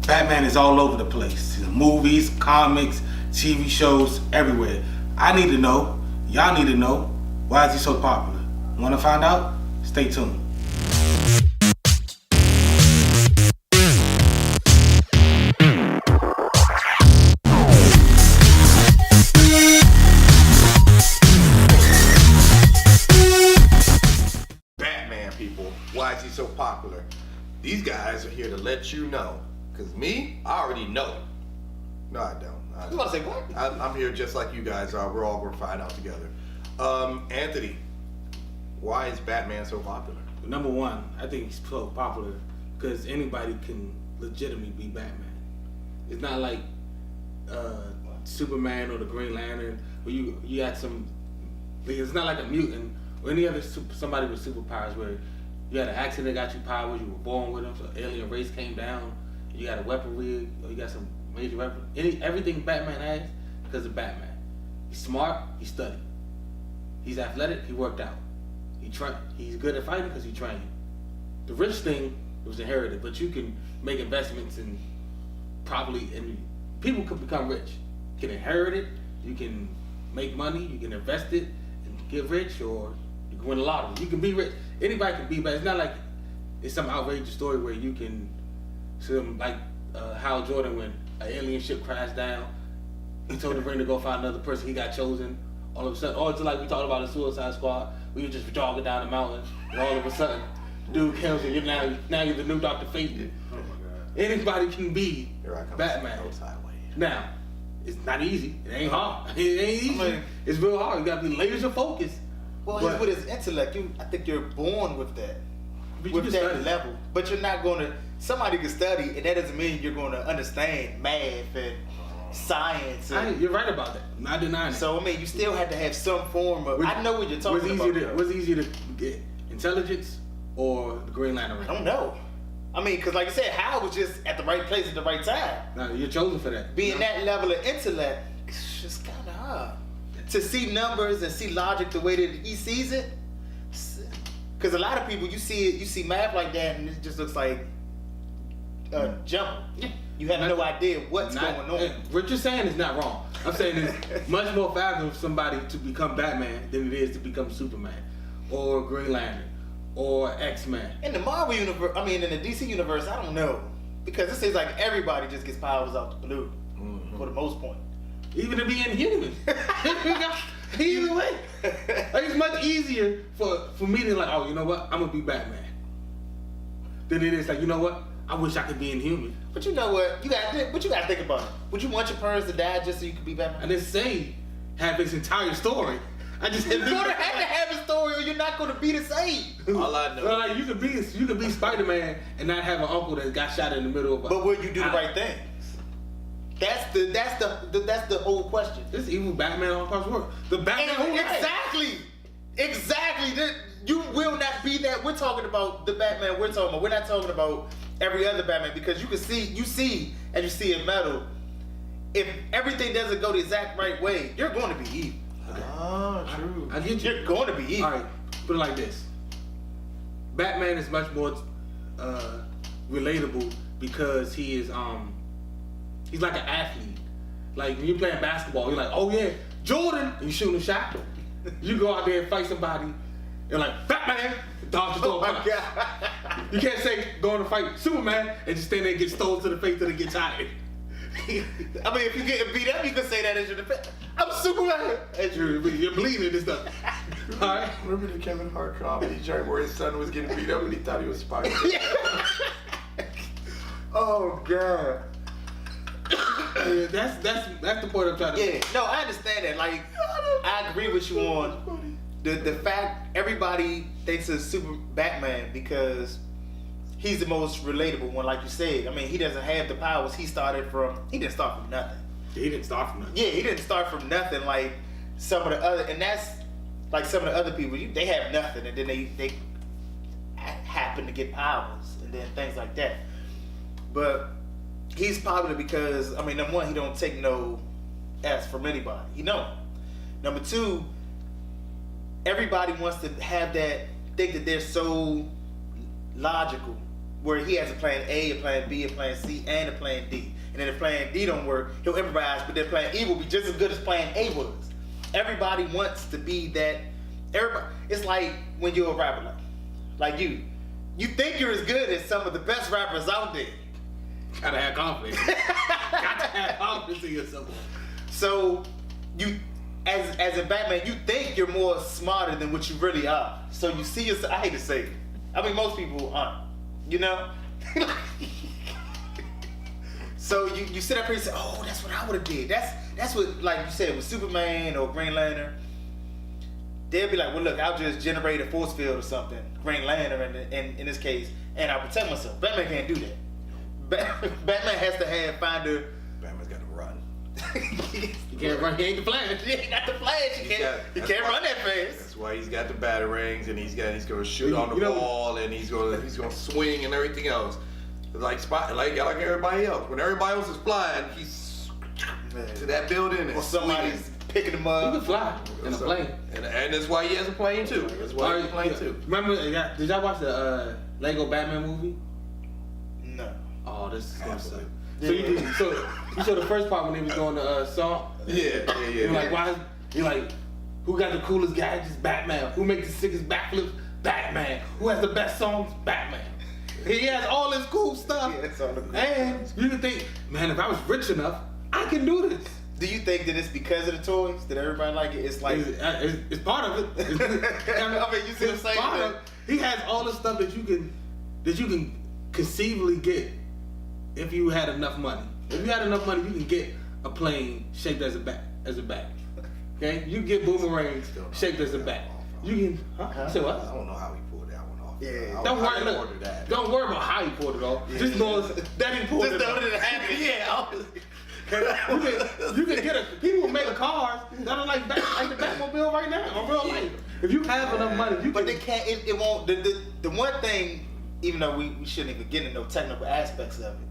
Batman is all over the place. Movies, comics, TV shows, everywhere. I need to know, y'all need to know, why is he so popular? Want to find out? Stay tuned. Batman, people, why is he so popular? These guys are here to let you know. Because me, I already know. No, I don't. You want to say what? I'm here just like you guys are. We're all going to find out together. Anthony, why is Batman so popular? Number one, I think he's so popular because anybody can legitimately be Batman. It's not like Superman or the Green Lantern, where you got some. It's not like a mutant or any other somebody with superpowers where you had an accident that got you powers, you were born with them, so alien race came down, you got a weaponry, or you got some major weapon. Everything Batman has because of Batman. He's smart, he studied. He's athletic, he worked out. He's good at fighting because he trained. The rich thing was inherited, but you can make investments and people can become rich. You can inherit it, you can make money, you can invest it and get rich, or you can win a lottery. You can be rich. Anybody can be, but it's not like it's some outrageous story where you can, like Hal Jordan when an alien ship crashed down, he told the ring to go find another person, he got chosen. All of a sudden, or it's like we talked about the Suicide Squad, we were just jogging down the mountain, and all of a sudden, dude kills you. Now you're the new Dr. Fate. Oh my God. Anybody can be Batman. Now, it's not easy. It ain't hard. It ain't easy. I mean, it's real hard. You gotta be laser focused. Well, with his intellect, I think you're born with that. With that level. But you're not gonna. Somebody can study, and that doesn't mean you're gonna understand math and science. You're right about that. I'm not denying it. So I mean, you still have to have some form of. I know what you're talking about. What's easier to get? Intelligence or the Green Lantern? I don't know. I mean, because like I said, Hal was just at the right place at the right time. No, you're chosen for that. Being that level of intellect, it's just kind of hard to see numbers and see logic the way that he sees it. Because a lot of people, you see math like that, and it just looks like a jump. You have no idea what's going on. What you're saying is not wrong. I'm saying it's much more fathomable for somebody to become Batman than it is to become Superman or Green Lantern or X-Men. In the Marvel universe, in the DC universe, I don't know. Because it seems like everybody just gets powers out the blue for the most part. Even to be inhuman. Either way. Like, it's much easier for me to like, oh, you know what? I'm going to be Batman. Than it is like, you know what? I wish I could be inhuman. But you know what? You got to think about it. Would you want your parents to die just so you could be Batman? I didn't say have this entire story. I just you're gonna have to have a story, or you're not gonna be the same. All I know. Well, like you could be Spider-Man and not have an uncle that got shot in the middle of. But will you do the right things? That's the whole question. This evil Batman on parts work. The Batman Exactly. You will not be that. We're talking about the Batman we're talking about. We're not talking about every other Batman, because you see in metal, if everything doesn't go the exact right way, you're going to be evil. True. I get you. You're going to be evil. All right, put it like this. Batman is much more relatable because he's like an athlete. Like when you're playing basketball, you're like, oh yeah, Jordan, and you shooting a shot. You go out there and fight somebody, you're like, Batman, dodge the Oh my God. You can't say going to fight Superman and just stand there and get stolen to the face till they get tired. If you get beat up, you can say that as your defense. I'm Superman. You're bleeding and stuff. All right. Remember the Kevin Hart comedy joint where his son was getting beat up and he thought he was Spider-Man? Oh God. That's the point I'm trying to make. No, I understand that. Like, I agree with you on the fact everybody thinks of Super Batman because he's the most relatable one, like you said. He doesn't have the powers. He didn't start from nothing. He didn't start from nothing. Yeah, he didn't start from nothing like some of the other, and that's like some of the other people. They have nothing, and then they happen to get powers, and then things like that. But he's popular because, number one, he don't take no S from anybody. He don't. Number two, everybody wants to have that, think that they're so logical where he has a plan A, a plan B, a plan C, and a plan D. And then if plan D don't work, he'll improvise, but then plan E will be just as good as plan A was. Everybody wants to be that. Everybody, it's like when you're a rapper, like you think you're as good as some of the best rappers out there. Gotta have confidence. Gotta have confidence in yourself. So you, as a Batman, you think you're more smarter than what you really are. So you see yourself. I hate to say it. I mean, most people aren't. You know. So you sit up here and say, "Oh, that's what I would have did." That's what, like you said, with Superman or Green Lantern. They'll be like, "Well, look, I'll just generate a force field or something." Green Lantern, in this case, and I'll protect myself. Batman can't do that. Batman has to find a. Batman's got to run. You can't run. He ain't the Flash. He ain't got the Flash. He can't run that fast. That's why he's got the batarangs, and he's gonna shoot on the ball, and he's gonna swing and everything else. Like everybody else. When everybody else is flying, he's to that building, or somebody's picking him up. He can fly in a plane, and that's why he has a plane too. That's why he has a plane too. Remember? Did y'all watch the Lego Batman movie? No. Oh, this is gonna suck. Yeah. So you saw the first part when he was doing the song. Yeah. You're like, why? You're like, who got the coolest gadgets? Batman. Who makes the sickest backflips? Batman. Who has the best songs? Batman. He has all this cool stuff. Yeah, it's all the cool and stuff. you can think, man, if I was rich enough, I can do this. Do you think that it's because of the toys that everybody like it? It's like it's part of it. I mean, you see the same thing. He has all the stuff that you can conceivably get if you had enough money. If you had enough money, you can get a plane shaped as a bat. Okay, you get boomerangs shaped as a bat. You can. Huh? Say what? I don't know how he pulled that one off. Yeah. Don't worry about how he pulled it off. Yeah. Just know that he pulled it off. Just know that it happened. Yeah. You can get people make cars that are like the Batmobile right now in real life. If you have enough money, you can. But they can't. It won't. The one thing, even though we shouldn't even get into no technical aspects of it,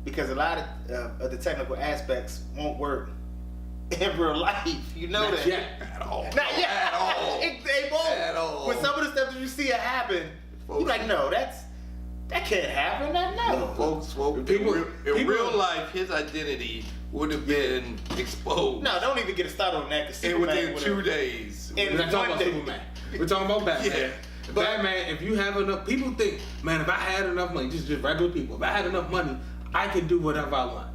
because a lot of the technical aspects won't work in real life. You know Not that. yet. At all. Not yet. At all. They won't. At all. With some of the stuff that you see it happen, you're like, no, that can't happen. No. Folks, in real life, his identity would have been exposed. No, don't even get a start on that. And within 2 days. In We're not talking one about day. Superman. We're talking about Batman. Yeah. Batman, if you have enough, people think, man, if I had enough money, just regular people, if I had enough money, I can do whatever I want.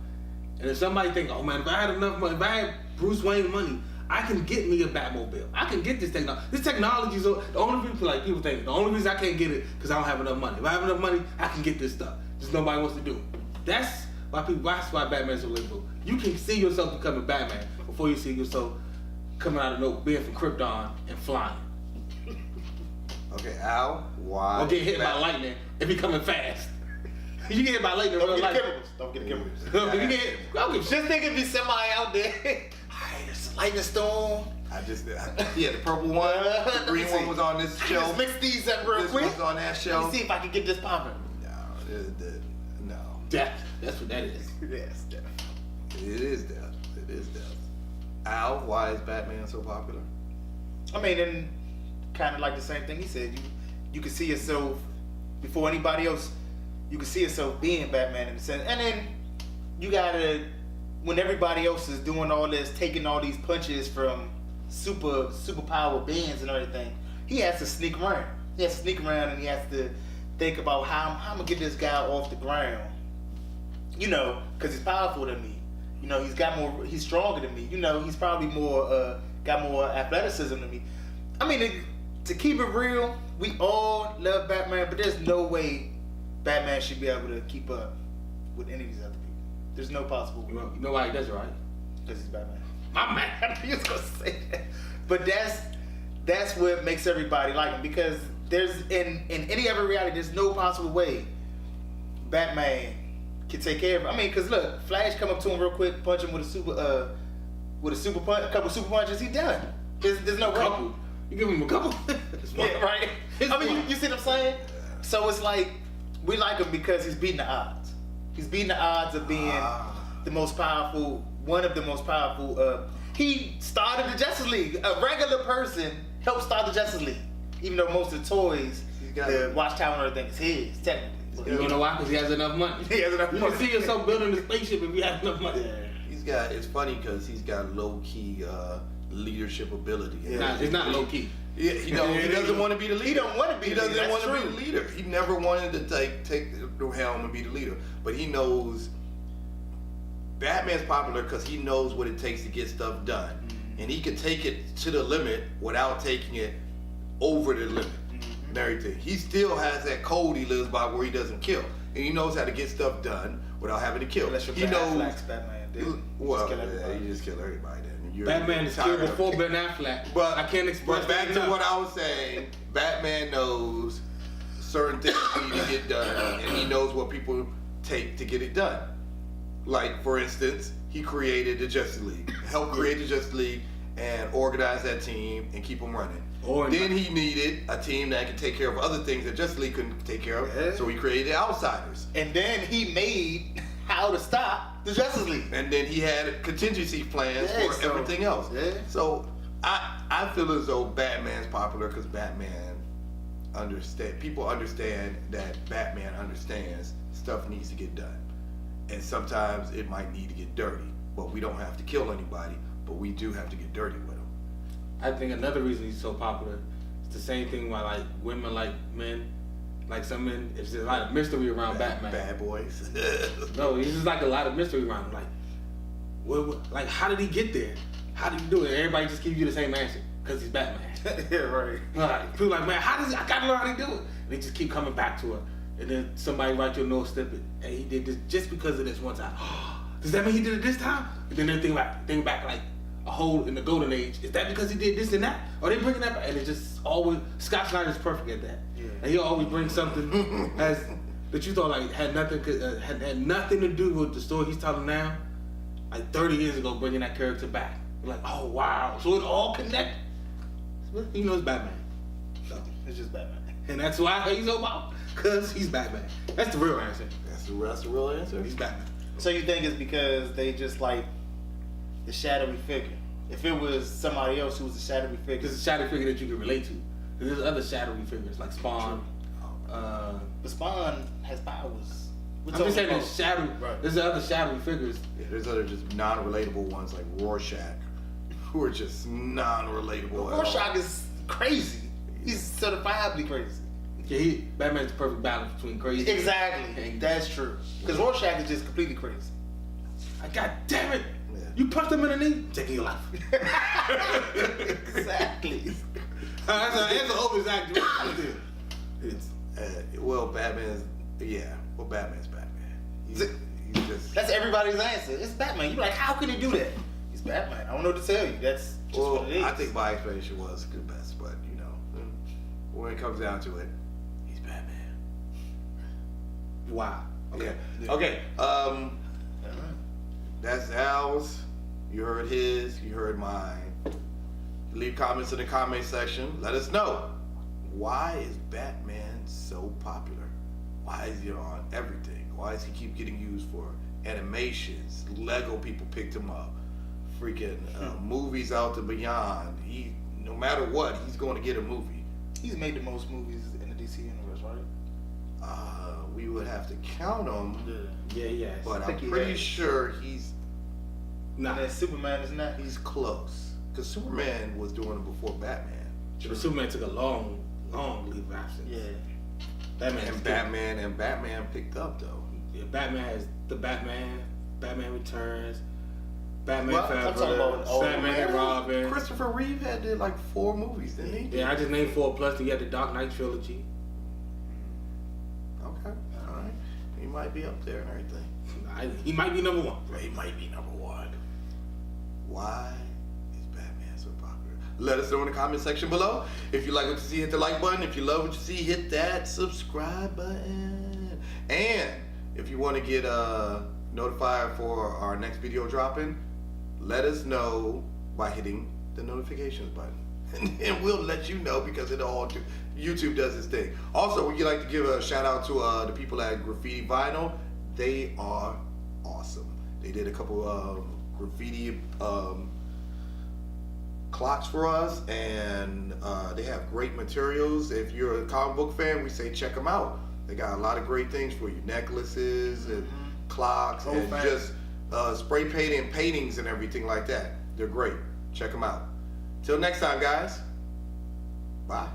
And if somebody think, oh man, if I had enough money, if I had Bruce Wayne money, I can get me a Batmobile. I can get this technology. This technology is the only people think the only reason I can't get it because I don't have enough money. If I have enough money, I can get this stuff. Just nobody wants to do it. That's why Batman's so liberal. You can see yourself becoming Batman before you see yourself coming out of nowhere, being from Krypton and flying. Okay, Al, why? Or get hit by lightning and becoming fast. You get hit by lightning in real life. Don't get the chemicals. Just Just think it'd be somebody out there. Alright, it's a lightning storm. The purple one, the green one was on this show. Just mix these up real This quick. one's on that show. Let me see if I can get this popping. No. death. That's what that is. Yes, death. It is death. Al, why is Batman so popular? I mean, and kind of like the same thing he said. You can see yourself before anybody else. You can see yourself being Batman in a sense, and then you gotta, when everybody else is doing all this, taking all these punches from superpower beings and everything, he has to sneak around. He has to sneak around, and he has to think about how I'm gonna get this guy off the ground. You know, because he's powerful than me. You know, he's stronger than me. You know, he's probably got more athleticism than me. I mean, to keep it real, we all love Batman, but there's no way Batman should be able to keep up with any of these other people. There's no possible way. You know why he does it, right? Because he's Batman. My man. I knew you was gonna say that. But that's what makes everybody like him, because there's in any other reality, there's no possible way Batman can take care of him. I mean, because look, Flash come up to him real quick, punch him with a couple super punches, he done. There's no way. Couple. You give him a couple. Yeah, right. I mean, you see what I'm saying? So it's like we like him because he's beating the odds. He's beating the odds of being the most powerful, one of the most powerful. He started the Justice League. A regular person helped start the Justice League, even though most of the toys, the Watchtower and everything is his technically. You wanna know why? Because he has enough money. He has enough You money. can see yourself building a spaceship if you have enough money. Yeah. It's funny because he's got low key leadership ability. It's not low key. Yeah, he doesn't want to be the leader. He don't want to be. He the leader. doesn't want That's to be true. the leader. He never wanted to take the helm and be the leader. But he knows Batman's popular because he knows what it takes to get stuff done, and he can take it to the limit without taking it over the limit and everything. He still has that code he lives by where he doesn't kill, and he knows how to get stuff done without having to kill. Unless you're He Ben knows. Affleck's Batman, dude. Well, Just kill everybody. you just kill everybody then. You're Batman is killed tired of before it. Ben Affleck. But I can't express But back that to enough. what I was saying, Batman knows certain things need to get done, and he knows what people take to get it done. Like, for instance, he created the Justice League, helped create the Justice League, and organize that team and keep them running. Then he needed a team that could take care of other things that Justice League couldn't take care of, Yeah. so he created Outsiders. And then he made how to stop the Justice League. And then he had contingency plans Yeah, for so- everything else. yeah. So I feel as though Batman's popular because Batman people understand that Batman understands stuff needs to get done. And sometimes it might need to get dirty. But we don't have to kill anybody, but we do have to get dirty with them. I think another reason he's so popular is the same thing why like women like men. Like some men, it's just a lot of mystery around Batman. Bad boys. No, it's just like a lot of mystery around him. Like, like how did he get there? How did he do it? Everybody just gives you the same answer because he's Batman. Yeah, right. Like, people like, man, I gotta learn how to do it. And they just keep coming back to it. And then somebody write you a note snippet, and he did this just because of this one time. Does that mean he did it this time? And then they think back like a hole in the golden age. Is that because he did this and that? Or they bringing that back? And it's just always, Scott Snyder's perfect at that. Yeah. And he'll always bring something that you thought like had nothing to do with the story he's telling now. Like 30 years ago, bringing that character back. You're like, oh wow, so it all connected. You know it's Batman. So, It's just Batman. and that's why he's so popular, because he's Batman. That's the real answer. That's the real answer. He's Batman. So you think it's because they just like the shadowy figure? If it was somebody else who was a shadowy figure, Because it's a shadow figure that you can relate to. 'Cause there's other shadowy figures like Spawn. but Spawn has powers. I'm just saying there's shadow. Right. There's other shadowy figures. Yeah, there's other just non-relatable ones like Rorschach, who are just non-relatable. at all. Rorschach is crazy. He's certifiably crazy. Yeah, Batman's the perfect balance between crazy. Exactly. and- That's true. Because Rorschach is just completely crazy. God damn it! Yeah. You punched him in the knee, taking your life. Exactly. That's an overexaggeration. It's Well, Batman's Batman. He's just. That's everybody's answer. It's Batman. You're like, how can he do that? He's Batman. I don't know what to tell you. That's just Well, what it is. I think my explanation was the best, but when it comes down to it, he's Batman. wow. Okay. Yeah. Okay. That's Al's. You heard his. You heard mine. Leave comments in the comment section. Let us know. Why is Batman so popular? Why is he on everything? Why does he keep getting used for animations? Lego people picked him up. Freaking movies out to beyond. No matter what, he's going to get a movie. He's made the most movies in the DC universe, right? We would have to count them, Yeah. but I I'm think he pretty has. sure he's Nah. And then Superman is not. he's close. Because Superman was doing it before Batman. But Superman took a long leave of absence. Yeah. Batman picked up though. Yeah, Batman has the Batman Returns, Batman Well, I'm Forever, talking about all Batman and Robin. Christopher Reeve did like 4 movies, didn't he? Yeah, I just named 4 plus. You got the Dark Knight trilogy. Okay, all right. He might be up there and everything. He might be number 1. He might be number 1. Why is Batman so popular? Let us know in the comment section below. If you like what you see, hit the like button. If you love what you see, hit that subscribe button. And if you want to get notified for our next video dropping, let us know by hitting the notifications button. And we'll let you know because YouTube does its thing. Also, would you like to give a shout out to the people at Graffiti Vinyl? They are awesome. They did a couple of graffiti clocks for us, and they have great materials. If you're a comic book fan, we say check them out. They got a lot of great things for you. Necklaces and clocks Whole and thing. just spray painting, paintings and everything like that. They're great. Check them out. Till next time, guys. Bye.